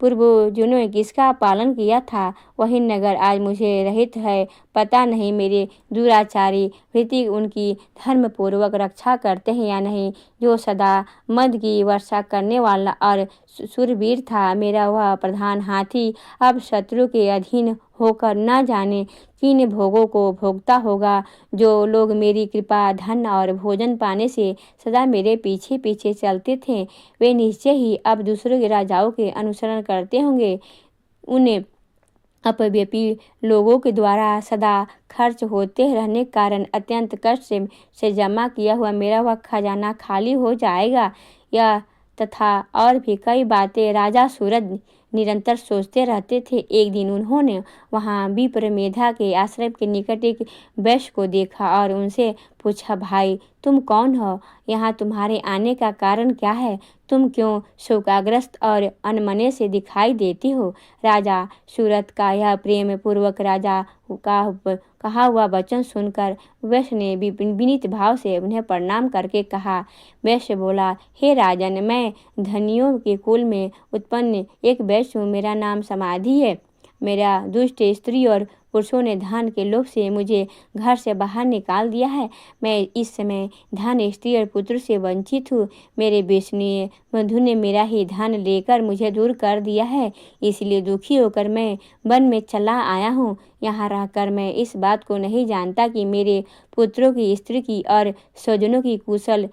[SPEAKER 1] पूर्वजों ने किसका पालन किया था, वही नगर आज मुझे रहित है। पता नहीं मेरे दुराचारी वृत्ति उनकी धर्म पूर्वक रक्षा करते हैं या नहीं। जो सदा मद की वर्षा करने वाला और शूरवीर था, मेरा वह प्रधान हाथी अब शत्रु के अधीन होकर न जाने किन भोगों को भोगता होगा। जो लोग मेरी कृपा, धन और भोजन पाने से सदा मेरे पीछे पीछे चलते थे, वे निश्चय ही अब दूसरों के राजाओं के अनुसरण करते होंगे। उन्हें अपव्यपी लोगों के द्वारा सदा खर्च होते रहने के कारण अत्यंत कष्ट से जमा किया हुआ मेरा वह खजाना खाली हो जाएगा। यह तथा और भी कई बातें राजा सूरत निरंतर सोचते रहते थे। एक दिन उन्होंने वहां विप्र मेधा के आश्रम के निकट एक वैश्य को देखा और उनसे पूछा, भाई तुम कौन हो? यहाँ तुम्हारे आने का कारण क्या है? तुम क्यों शोकाग्रस्त और अनमने से दिखाई देती हो? राजा सूरत का यह प्रेम पूर्वक राजा का कहा हुआ वचन सुनकर वैश्य ने विनीत भाव से उन्हें प्रणाम करके कहा। वैश्य बोला, हे राजन, मैं धनियों के कुल में उत्पन्न एक वैश्य हूँ। मेरा नाम समाधि है। मेरा दुष्ट स्त्री और पुरुषों ने धन के लोभ से मुझे घर से बाहर निकाल दिया है। मैं इस समय धन, स्त्री और पुत्र से वंचित हूँ। मेरे बेचनीय बंधु ने मेरा ही धन लेकर मुझे दूर कर दिया है, इसलिए दुखी होकर मैं वन में चला आया हूँ। यहाँ रहकर मैं इस बात को नहीं जानता कि मेरे पुत्रों की, स्त्री की और स्वजनों की कुशल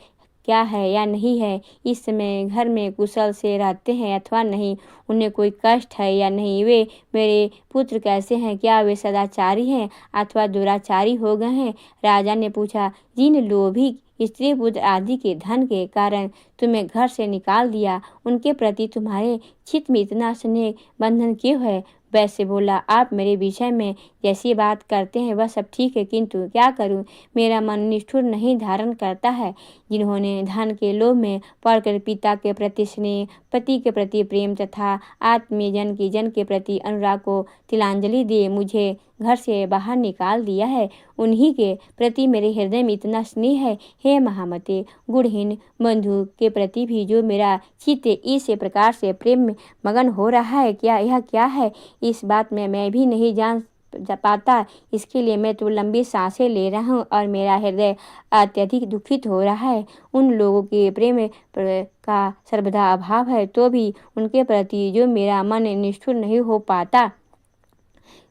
[SPEAKER 1] क्या है या नहीं है। इस समय घर में कुशल से रहते हैं अथवा नहीं, उन्हें कोई कष्ट है या नहीं, वे मेरे पुत्र कैसे हैं, क्या वे सदाचारी हैं अथवा दुराचारी हो गए हैं। राजा ने पूछा, जिन लोभी स्त्री पुत्र आदि के धन के कारण तुम्हें घर से निकाल दिया, उनके प्रति तुम्हारे चित्त में इतना स्नेह बंधन क्यों है। वैसे बोला, आप मेरे विषय में जैसी बात करते हैं वह सब ठीक है, किंतु क्या करूं, मेरा मन निष्ठुर नहीं धारण करता है। जिन्होंने धन के लोभ में पड़कर पिता के प्रति स्नेह, पति के प्रति प्रेम तथा आत्मीय जन के प्रति अनुराग को तिलांजलि दे मुझे घर से बाहर निकाल दिया है, उन्हीं के प्रति मेरे हृदय में इतना स्नेह है। हे महामते, गुणहीन बंधु के प्रति भी जो मेरा चित्त इस प्रकार से प्रेम में मगन हो रहा है, क्या यह क्या है, इस बात में मैं भी नहीं जान पाता। इसके लिए मैं तो लंबी सांसें ले रहा हूँ और मेरा हृदय अत्यधिक दुखित हो रहा है। उन लोगों के प्रेम का सर्वदा अभाव है, तो भी उनके प्रति जो मेरा मन निष्ठुर नहीं हो पाता,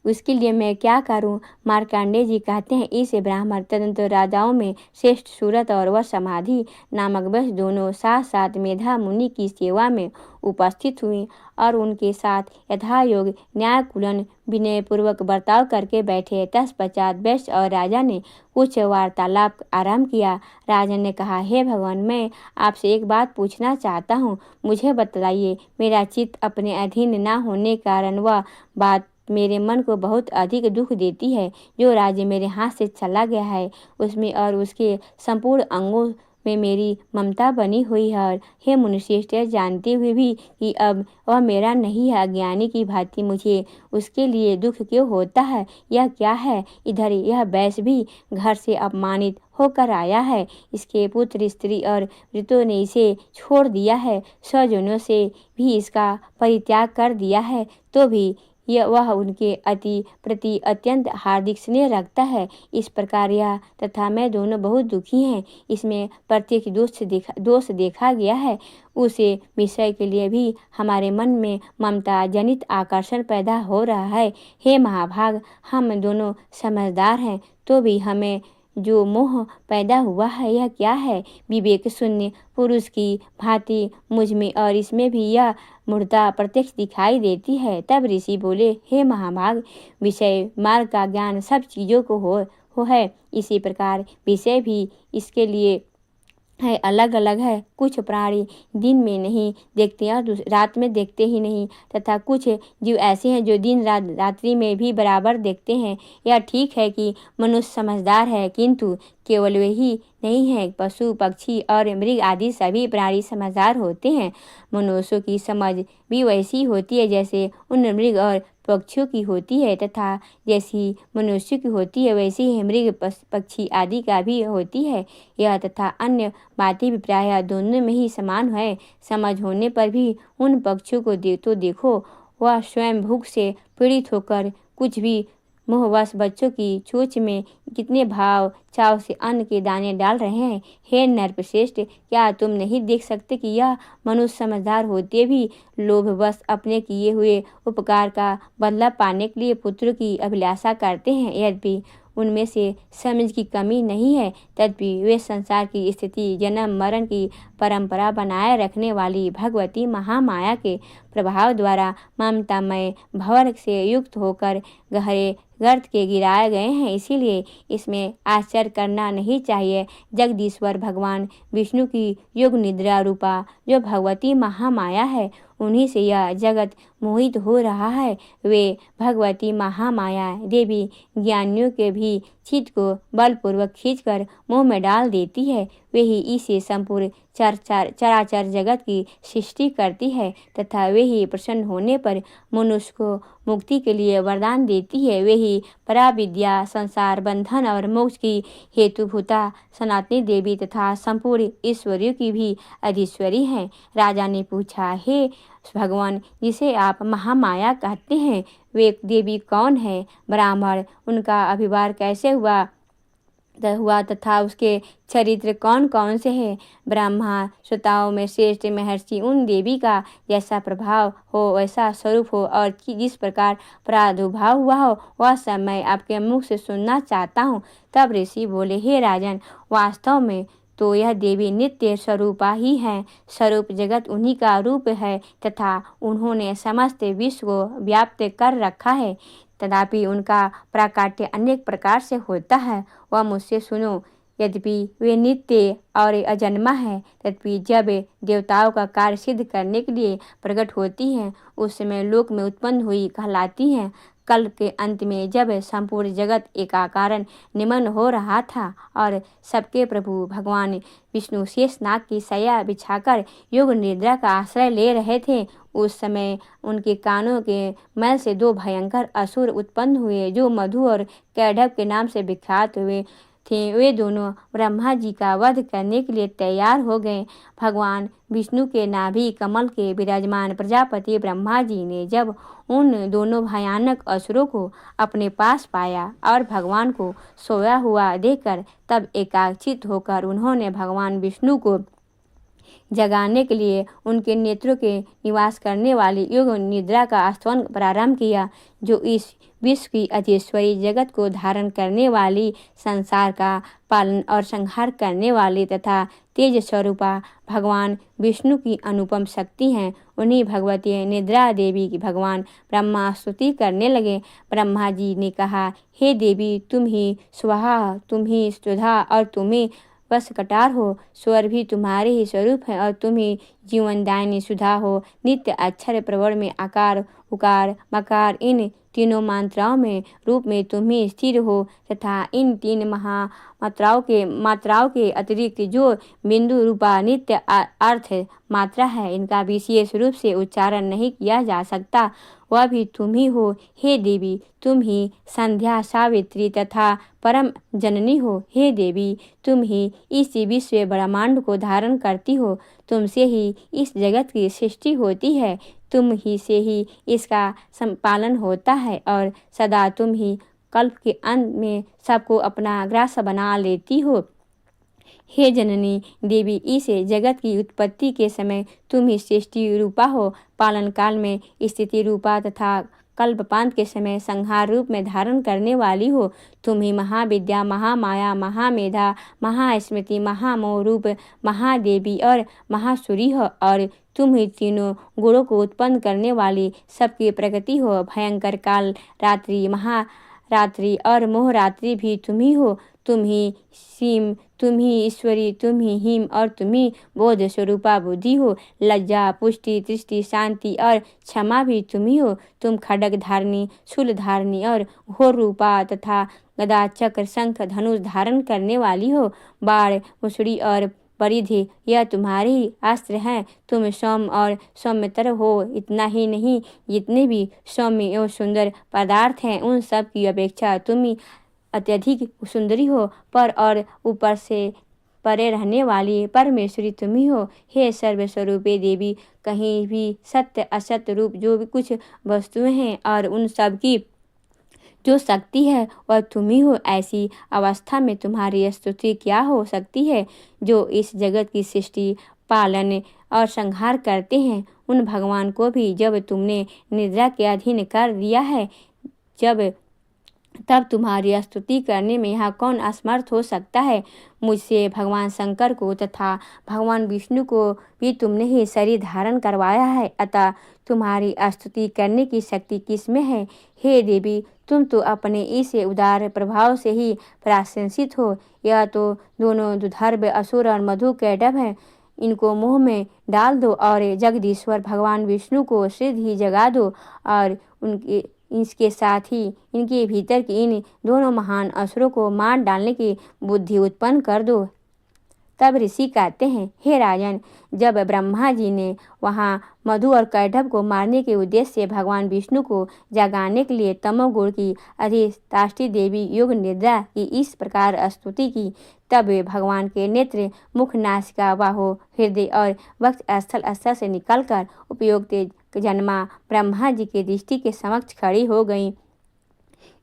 [SPEAKER 1] उसके लिए मैं क्या करूं। मार्कंडेय जी कहते हैं, इस ब्राह्मण तदंतर राजाओं में श्रेष्ठ सूरत और वह समाधि नामक बस दोनों साथ साथ मेधा मुनि की सेवा में उपस्थित हुई और उनके साथ यथायोग न्यायकुलन विनय पूर्वक बर्ताव करके बैठे। तत्पश्चात वैश्य और राजा ने कुछ वार्तालाप आरंभ किया। राजा ने कहा, हे भगवान, मैं आपसे एक बात पूछना चाहता हूँ, मुझे बतलाइए। मेरा चित्त अपने अधीन न होने के कारण वह बात मेरे मन को बहुत अधिक दुख देती है। जो राज्य मेरे हाथ से चला गया है, उसमें और उसके संपूर्ण अंगों में मेरी ममता बनी हुई है। और हे मुनिश्रेष्ठ, जानते हुए भी कि अब वह मेरा नहीं है, अज्ञानी की भांति मुझे उसके लिए दुख क्यों होता है, यह क्या है। इधर यह वैश्य भी घर से अपमानित होकर आया है, इसके पुत्र, स्त्री और वृतों ने इसे छोड़ दिया है, स्वजनों से भी इसका परित्याग कर दिया है, तो भी वह उनके प्रति अत्यंत हार्दिक स्नेह रखता है। इस प्रकार यह तथा मैं दोनों बहुत दुखी हैं। इसमें प्रत्येक दोष देखा गया है। उसे विषय के लिए भी हमारे मन में ममता जनित आकर्षण पैदा हो रहा है। हे महाभाग, हम दोनों समझदार हैं, तो भी हमें जो मोह पैदा हुआ है यह क्या है। विवेक शून्य पुरुष की भांति मुझ में और इसमें भी यह मूर्ता प्रत्यक्ष दिखाई देती है। तब ऋषि बोले, हे महाभाग, विषय मार्ग का ज्ञान सब चीज़ों को हो है, इसी प्रकार विषय भी इसके लिए है, अलग अलग है। कुछ प्राणी दिन में नहीं देखते और रात में देखते ही नहीं, तथा कुछ जीव ऐसे हैं जो दिन रात रात्रि में भी बराबर देखते हैं। यह ठीक है कि मनुष्य समझदार है, किंतु केवल वही नहीं है, पशु पक्षी और मृग आदि सभी प्राणी समझदार होते हैं। मनुष्यों की समझ भी वैसी होती है जैसे उन मृग और पक्षियों की होती है, तथा जैसी मनुष्य की होती है वैसी ही मृग पक्षी आदि का भी होती है। यह तथा अन्य बातें भी प्रायः दोनों में ही समान है। समझ होने पर भी उन पक्षियों को देखो, वह स्वयं भूख से पीड़ित होकर कुछ भी मोहवश बच्चों की चोंच में कितने भाव चाव से अन्न के दाने डाल रहे हैं। हे नरश्रेष्ठ, क्या तुम नहीं देख सकते कि यह मनुष्य समझदार होते भी लोभवश अपने किए हुए उपकार का बदला पाने के लिए पुत्र की अभिलाषा करते हैं। यद्यपि उनमें से समझ की कमी नहीं है, तथापि वे संसार की स्थिति, जन्म मरण की परंपरा बनाए रखने वाली भगवती महामाया के प्रभाव द्वारा ममतामय भंवर से युक्त होकर गहरे गर्त के गिराए गए हैं। इसीलिए इसमें आश्चर्य करना नहीं चाहिए। जगदीश्वर भगवान विष्णु की योग निद्रा रूपा जो भगवती महामाया है, उन्हीं से यह जगत मोहित हो रहा है। वे भगवती महामाया देवी ज्ञानियों के भी चित्त को बलपूर्वक खींचकर मुंह में डाल देती है। वे ही इसे संपूर्ण चराचर जगत की सृष्टि करती है, तथा वे ही प्रसन्न होने पर मनुष्य को मुक्ति के लिए वरदान देती है। वे ही पराविद्या, संसार बंधन और मोक्ष की हेतुभूता सनातनी देवी तथा संपूर्ण ईश्वरियों की भी अधीश्वरी हैं। राजा ने पूछा, हे भगवान जिसे आप महामाया कहते हैं वे देवी कौन है? ब्राह्मण उनका अभिवार कैसे हुआ तथा उसके चरित्र कौन कौन से हैं? ब्रह्मा श्रोताओं में श्रेष्ठ महर्षि उन देवी का जैसा प्रभाव हो वैसा स्वरूप हो और जिस प्रकार प्रादुर्भाव हुआ हो वह सब मैं आपके मुख से सुनना चाहता हूँ। तब ऋषि बोले, हे राजन, वास्तव में तो यह देवी नित्य स्वरूपा ही है। स्वरूप जगत उन्हीं का रूप है तथा उन्होंने समस्त विश्व को व्याप्त कर रखा है। तथापि उनका प्राकट्य अनेक प्रकार से होता है, वह मुझसे सुनो। यद्यपि वे नित्य और अजन्मा है, तथापि जब देवताओं का कार्य सिद्ध करने के लिए प्रकट होती हैं उस समय लोक में उत्पन्न हुई कहलाती हैं। कल्प के अंत में जब संपूर्ण जगत एकाकार निमग्न हो रहा था और सबके प्रभु भगवान विष्णु शेषनाग की शैया बिछाकर योग निद्रा का आश्रय ले रहे थे, उस समय उनके कानों के मैल से दो भयंकर असुर उत्पन्न हुए जो मधु और कैढ़व के नाम से विख्यात हुए थे। वे दोनों ब्रह्मा जी का वध करने के लिए तैयार हो गए। भगवान विष्णु के नाभि कमल के विराजमान प्रजापति ब्रह्मा जी ने जब उन दोनों भयानक असुरों को अपने पास पाया और भगवान को सोया हुआ देखकर तब एकाग्रचित होकर उन्होंने भगवान विष्णु को जगाने के लिए उनके नेत्रों के निवास करने वाली योग निद्रा का स्तवन प्रारंभ किया, जो इस विश्व की अधीश्वरी जगत को धारण करने वाली, संसार का पालन और संहार करने वाली तथा तेज स्वरूपा भगवान विष्णु की अनुपम शक्ति हैं। उन्हीं भगवती निद्रा देवी की भगवान ब्रह्मा स्तुति करने लगे। ब्रह्मा जी ने कहा, हे देवी, तुम ही स्वाहा, तुम ही सुधा और तुम ही बस कटार हो। स्वर भी तुम्हारे ही स्वरूप है और तुम ही जीवनदायिनी सुधा हो। नित्य अक्षर प्रवण में आकार उकार मकार इन तीनों मात्राओं में रूप में तुम ही स्थिर हो तथा इन तीन मात्राओं के अतिरिक्त जो बिंदु रूपा नित्य अर्थ मात्रा है, इनका विशेष रूप से उच्चारण नहीं किया जा सकता, वह भी तुम ही हो। हे देवी, तुम ही संध्या सावित्री तथा परम जननी हो। हे देवी, तुम ही इस विश्व ब्रह्मांड को धारण करती हो। तुमसे ही इस जगत की सृष्टि होती है, तुम ही से ही इसका संपालन होता है और सदा तुम ही कल्प के अंत में सबको अपना ग्रास बना लेती हो। हे जननी देवी, इस जगत की उत्पत्ति के समय तुम ही सृष्टि रूपा हो, पालन काल में स्थिति रूपा तथा कल्पपांत के समय संहार रूप में धारण करने वाली हो। तुम ही महाविद्या, महामाया, महामेधा, महास्मृति, महामोह रूप महादेवी और महासुरी हो और तुम ही तीनों गुणों को उत्पन्न करने वाली सबकी प्रकृति हो। भयंकर काल रात्रि, महारात्रि और मोहरात्रि भी तुम ही हो। तुम ही सीम, तुम ही ईश्वरी, तुम ही हिम और तुम ही बोध स्वरूपा बुद्धि हो। लज्जा, पुष्टि, तृष्टि, शांति और क्षमा भी तुम ही हो। तुम खड्ग धारणी, शूल धारणी और घोर रूपा तथा गदा, चक्र, शंख, धनुष धारण करने वाली हो। बाण, मुसड़ी और परिधि यह तुम्हारे ही अस्त्र हैं। तुम सौम्य और सौम्यतर हो। इतना ही नहीं, जितने भी सौम्य एवं सुंदर पदार्थ हैं उन सब की अपेक्षा तुम ही अत्यधिक सुंदरी हो। पर और ऊपर से परे रहने वाली परमेश्वरी तुम ही हो। हे सर्वस्वरूपे देवी, कहीं भी सत्य असत्य रूप जो भी कुछ वस्तुएं हैं और उन सब की जो शक्ति है वह तुम ही हो। ऐसी अवस्था में तुम्हारी स्तुति क्या हो सकती है? जो इस जगत की सृष्टि, पालन और संहार करते हैं, उन भगवान को भी जब तुमने निद्रा के अधीन कर दिया है, तब तुम्हारी स्तुति करने में यहाँ कौन असमर्थ हो सकता है? मुझसे भगवान शंकर को तथा भगवान विष्णु को भी तुमने ही शरीर धारण करवाया है, अतः तुम्हारी स्तुति करने की शक्ति किसमें है? हे देवी, तुम तो अपने इस उदार प्रभाव से ही प्रशंसित हो। यह तो दोनों दुर्धर्ष असुर और मधु कैटभ हैं, इनको मुँह में डाल दो और जगदीश्वर भगवान विष्णु को शीघ्र ही जगा दो और इसके साथ ही इनके भीतर की इन दोनों महान असुरों को मार डालने की बुद्धि उत्पन्न कर दो। तब ऋषि कहते हैं, हे राजन, जब ब्रह्मा जी ने वहाँ मधु और कैटभ को मारने के उद्देश्य से भगवान विष्णु को जगाने के लिए तमोगुण की अधिष्ठात्री देवी योग निद्रा की इस प्रकार स्तुति की, तब वे भगवान के नेत्र, मुख, नासिका, बाहों, हृदय और वक्ष स्थल से निकलकर उपयुक्त जन्मा ब्रह्मा जी की दृष्टि के समक्ष खड़ी हो गई।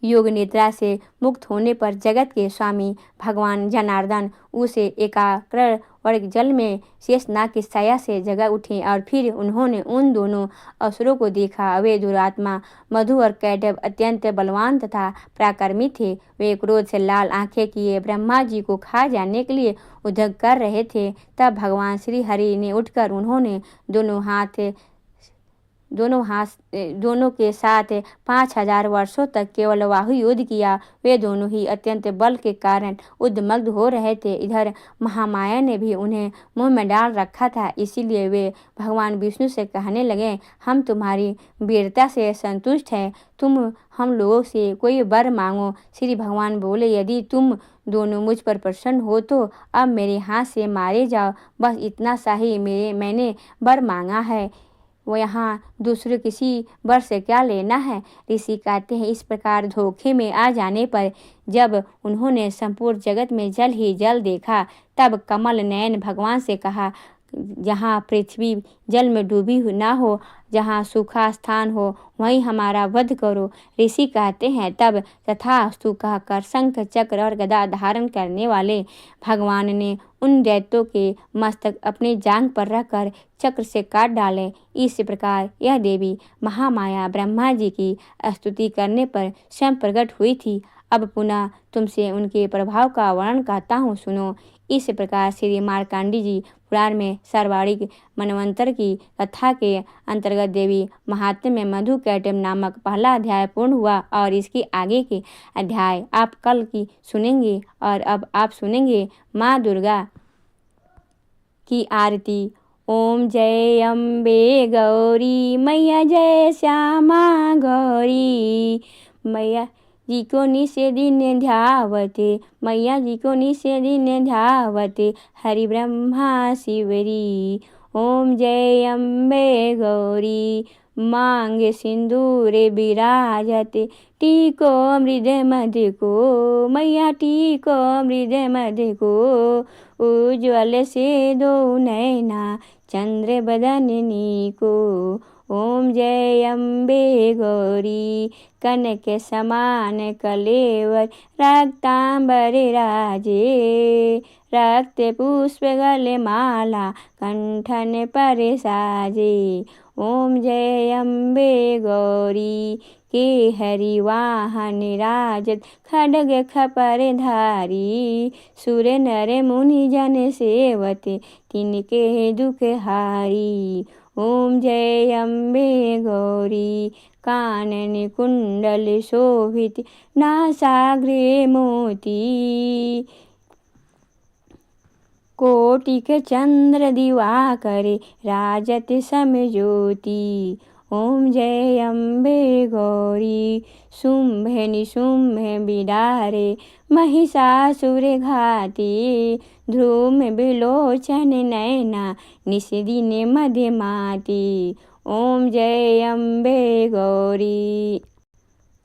[SPEAKER 1] योग निद्रा से मुक्त होने पर जगत के स्वामी भगवान जनार्दन उसे एकाग्र और जल में शेषनाग की छाया से जगह उठे और फिर उन्होंने उन दोनों असुरों को देखा। वे दुरात्मा मधु और कैटव अत्यंत बलवान तथा पराक्रमी थे। वे क्रोध से लाल आंखें किए ब्रह्मा जी को खा जाने के लिए उद्यत कर रहे थे। तब भगवान श्री हरि ने उठकर उन्होंने दोनों के साथ 5000 वर्षों तक केवल बाहु युद्ध किया। वे दोनों ही अत्यंत बल के कारण उद्मग्ध हो रहे थे। इधर महामाया ने भी उन्हें मुंह में डाल रखा था, इसीलिए वे भगवान विष्णु से कहने लगे, हम तुम्हारी वीरता से संतुष्ट हैं, तुम हम लोगों से कोई वर मांगो। श्री भगवान बोले, यदि तुम दोनों मुझ पर प्रसन्न हो तो अब मेरे हाथ से मारे जाओ, बस इतना सा ही मैंने वर मांगा है, वो यहाँ दूसरे किसी वर से क्या लेना है। ऋषि कहते हैं, इस प्रकार धोखे में आ जाने पर जब उन्होंने संपूर्ण जगत में जल ही जल देखा, तब कमल नयन भगवान से कहा, जहाँ पृथ्वी जल में डूबी ना हो, जहाँ सूखा स्थान हो, वहीं हमारा वध करो। ऋषि कहते हैं, तब तथास्तु कहकर शंख चक्र और गदा धारण करने वाले भगवान ने उन दैत्यों के मस्तक अपनी जांघ पर रखकर चक्र से काट डाले। इस प्रकार यह देवी महामाया ब्रह्मा जी की स्तुति करने पर स्वयं प्रकट हुई थी। अब पुनः तुमसे उनके प्रभाव का वर्णन कहता हूँ, सुनो। इस प्रकार श्री मार्कंडी जी पुराण में सर्वाणिक मनवंतर की कथा के अंतर्गत देवी महात्म्य में मधु कैटव नामक पहला अध्याय पूर्ण हुआ और इसके आगे के अध्याय आप कल की सुनेंगे। और अब आप सुनेंगे माँ दुर्गा की आरती। ओम जय अम्बे गौरी मैया, जय श्यामा गौरी मैया जी को निशे दिन ध्यावते, मैया जी को निशे दिन ध्यावते, हरि ब्रह्मा शिवरी। ओम जय अम्बे गौरी मांगे सिंदूरे विराजते, टीको मृद मध्य को, मैया टीको मृद मध्य को, उज्ज्वल से दो नैना चंद्र बदननी को। ओम जय अम्बे गौरी कनक समान कलेवर, रक्तांबर राजे, रक्त पुष्प गले माला कंठन पर साजे। ओम जय अम्बे गौरी के हरि वाहन राजत, खड्ग खपर धारी, सुर नर मुनि जन सेवते, तिनके दुख हारी। ओम जय अम्बे गौरी कानन कुंडल शोभित, नासाग्रे मोती, कोटिक चंद्र दिवाकरे, राजत समज्योति। ओम जय अम्बे गौरी शुंभ निशुंभ बिडारे, महिषासुर घाती, ध्रुम बिलोचन नैना, निश दिन मध्यमाती। ओम जय अम्बे गौरी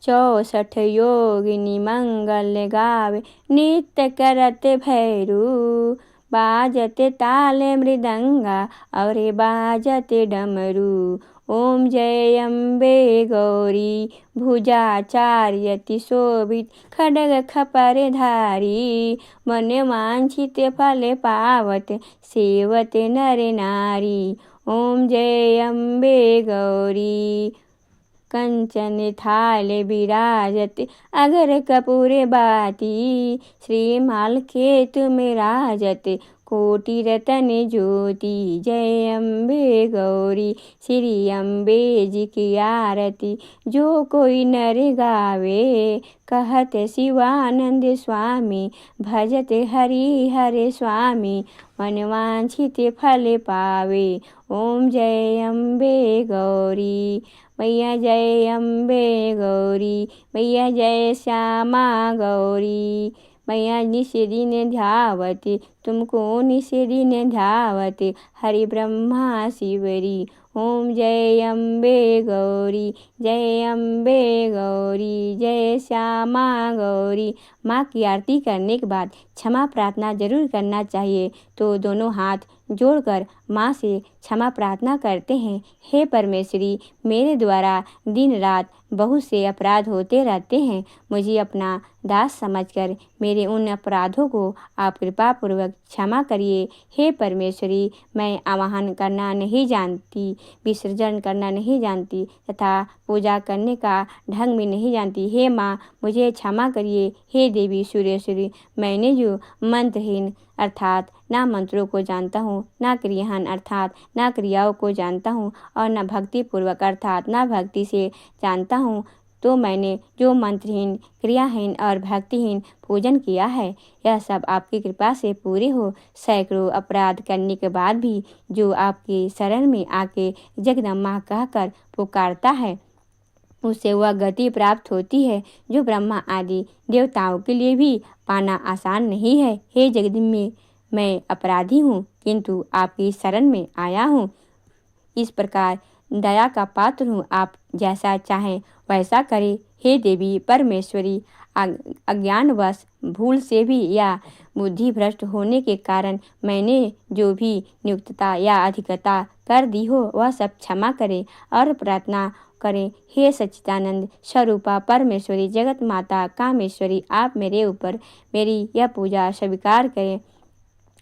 [SPEAKER 1] 64 योगिनी मंगल गावे, नित्य करत भैरू, बाजत ताल मृदंगा और बाजत डमरू। ओम जय अम्बे गौरी भुजाचार्यति शोभित, खड्ग खपर धारी, मन वांछित फल पावत, सेवत नर नारी। ओम जय अम्बे गौरी कंचन थाल विराजत, अगर कपूर बाती, श्रीमाल खेत में राजत, कोटि रतन ज्योति। जय अम्बे गौरी श्री अम्बे जी की आरती, जो कोई नर गावे, कहत शिवानंद स्वामी, भजत हरि हरे स्वामी, मन वांछित फल पावे। ओम जय अम्बे गौरी मैया, जय अम्बे गौरी मैया, जय श्यामा गौरी मैया, निश दिन ध्यावती, तुमको निश दिन ध्यावती, हरि ब्रह्मा शिवरी। ओम जय अम्बे गौरी, जय अम्बे गौरी, जय श्यामा गौरी। माँ की आरती करने के बाद क्षमा प्रार्थना जरूर करना चाहिए। तो दोनों हाथ जोड़कर माँ से क्षमा प्रार्थना करते हैं। हे परमेश्वरी, मेरे द्वारा दिन रात बहुत से अपराध होते रहते हैं। मुझे अपना दास समझकर मेरे उन अपराधों को आप कृपा पूर्वक क्षमा करिए। हे परमेश्वरी, मैं आवाहन करना नहीं जानती, विसर्जन करना नहीं जानती तथा पूजा करने का ढंग भी नहीं जानती। हे माँ, मुझे क्षमा करिए। हे देवी सुरेश्वरी, मैंने जो मंत्रहीन अर्थात ना मंत्रों को जानता हूँ, ना क्रियाहीन अर्थात ना क्रियाओं को जानता हूँ और ना भक्ति पूर्वक अर्थात ना भक्ति से जानता हूँ, तो मैंने जो मंत्रहीन, क्रियाहीन और भक्तिहीन पूजन किया है, यह सब आपकी कृपा से पूरे हो। सैकड़ों अपराध करने के बाद भी जो आपके शरण में आके जगदम्बा कहकर पुकारता है, उसे वह गति प्राप्त होती है जो ब्रह्मा आदि देवताओं के लिए भी पाना आसान नहीं है। हे जगदम्बे, मैं अपराधी हूँ, किंतु आपकी शरण में आया हूँ। इस प्रकार दया का पात्र हूँ, आप जैसा चाहें वैसा करें। हे देवी परमेश्वरी, अज्ञानवश भूल से भी या बुद्धि भ्रष्ट होने के कारण मैंने जो भी नियुक्तता या अधिकता कर दी हो, वह सब क्षमा करें और प्रार्थना करें। हे सच्चिदानंद स्वरूपा परमेश्वरी, जगत माता कामेश्वरी, आप मेरे ऊपर मेरी यह पूजा स्वीकार करें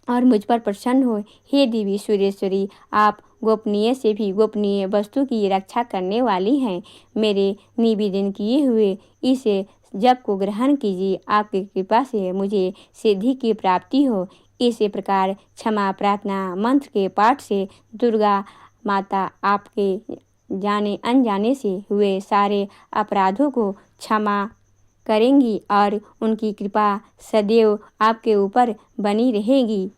[SPEAKER 1] और मुझ पर प्रसन्न हो। हे देवी सुरेश्वरी, आप गोपनीय से भी गोपनीय वस्तु की रक्षा करने वाली हैं। मेरे निवेदन किए हुए इसे जप को ग्रहण कीजिए। आपकी कृपा से मुझे सिद्धि की प्राप्ति हो। इसी प्रकार क्षमा प्रार्थना मंत्र के पाठ से दुर्गा माता आपके जाने अनजाने से हुए सारे अपराधों को क्षमा करेंगी और उनकी कृपा सदैव आपके ऊपर बनी रहेगी।